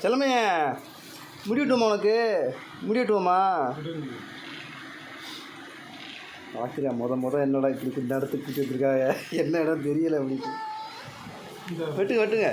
செல்லமையா முடிவிட்டுமா உனக்கு முடிவிட்டுவோமா பார்க்குறியா என்னடா இப்படி இந்த இடத்துக்கு வச்சுருக்காங்க என்ன இடம் தெரியலை அப்படின்னு வெட்டுங்க வெட்டுங்க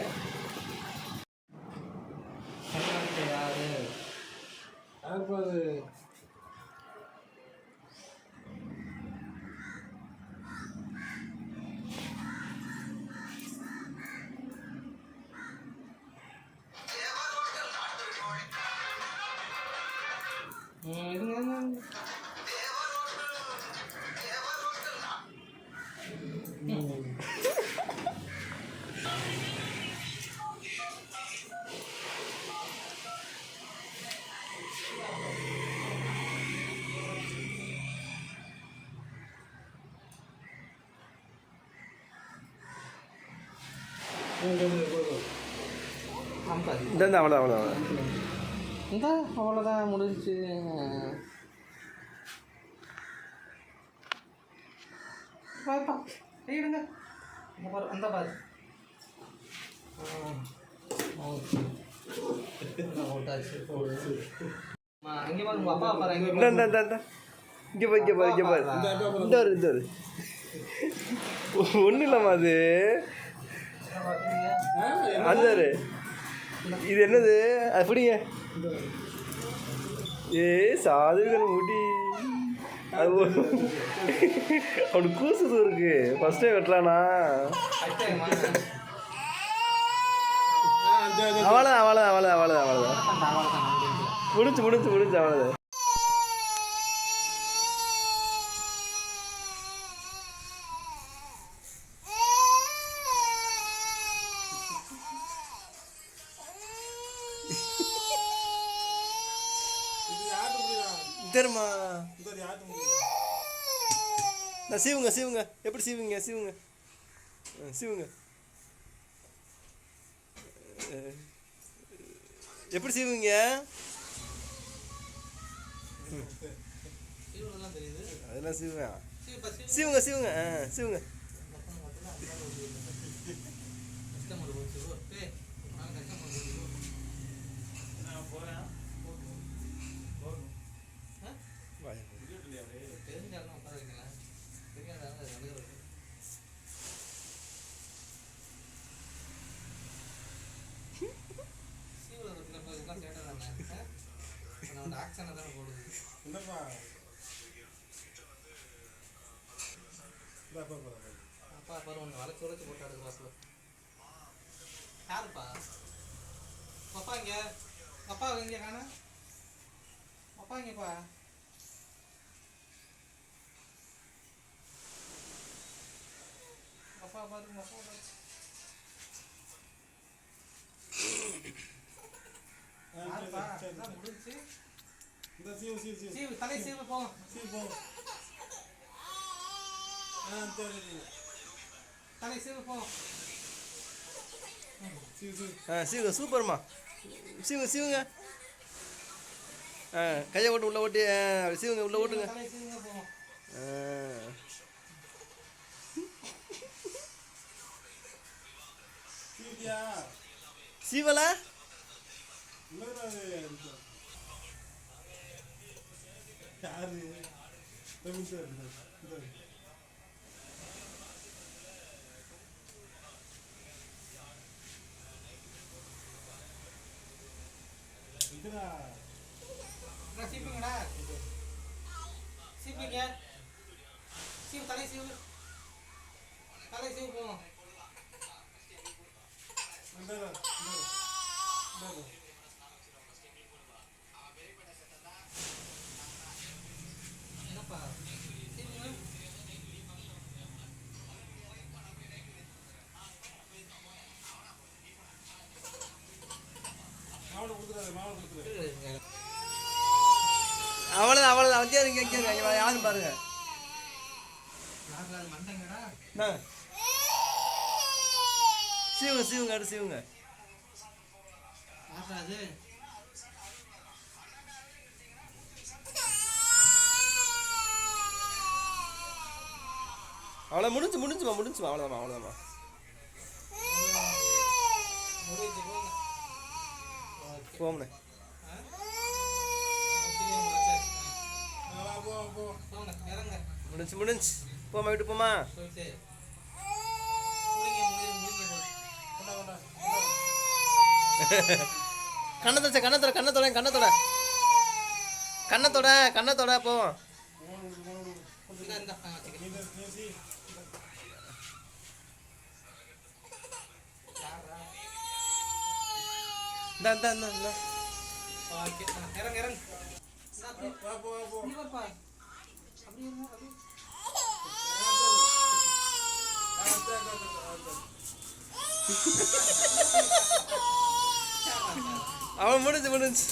இந்த அவ்வளோதான் இந்த அவ்வளோதான் முடிஞ்சிச்சு. பாருப்பா கையிடுங்க பாரு அந்த பாரு அங்கே பாரு உங்கள் அப்பா பாரு இங்கே பாரு இந்த ஒரு ஒன்றும் இல்லைம்மா அது அது இது என்னது அது பிடிங்க சாதுகள் முடி அது அவனுக்கு கூசுது இருக்கு ஃபர்ஸ்ட் டைம் வெட்டுறானா அவ்வளோதான் முடிச்சு அவ்வளோதான். தெரியுமா சீவுங்க எப்படி சீவுங்க எப்படி சீவுங்க அதெல்லாம் சீவுங்க அப்பா பாரு ஒன்று வளைச்சு போட்டு அடுக்கிறாப்புல யாருப்பா அப்பா இங்கே அப்பா இங்கே காண அப்பா இங்கேப்பா அப்பா பாரு முடிச்சு தலை சீவு போ தலை சீவு போ சீவுங்க சூப்பர்மா சீவுங்க கையை ஓட்டு உள்ள ஓட்டி சீவுங்க உள்ள ஓட்டுங்க சீவல சீப்பிங்கடா சீப்பிங்க சீவு தலை சீவு போவோம் என்னப்பா அவ்வளோதான் வந்து இங்கே யாரும் பாருங்க சீவுங்க அடுத்து சீவுங்க அவ்வளோ முடிஞ்சுமா அவ்வளோதாம்மா போம்ண்ணே. முடிஞ்சு முடிஞ்சு போமா விட்டு போமா. கண்ணத்தோட கண்ணத்தோட கண்ணத்தோட கண்ணத்தோட கண்ணத்தோட கண்ணத்தோட போவோம். அவன் முடிஞ்சு முடிஞ்சு.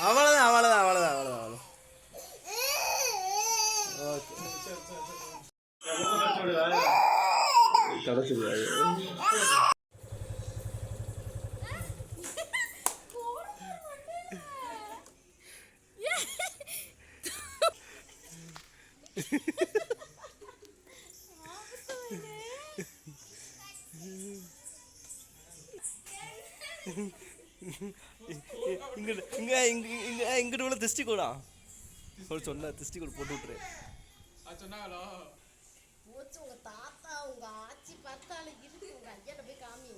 அவ்வளோதான் அவ்வளோதான் அவ்வளோதான் அவ்வளோதான். ஓகே கிடச்சிருவா. இங்கிட்டு இங்கே இங்கே இங்கே இங்கிட்டு உள்ள திருஷ்டி கூடா சொன்ன திருஷ்டி கூட போட்டு விட்டுரு. சொன்னாங்களோ உங்க தாத்தா உங்க ஆச்சி பார்த்தாலும் இருக்கு உங்க ஐயாட்ட போய் காமி.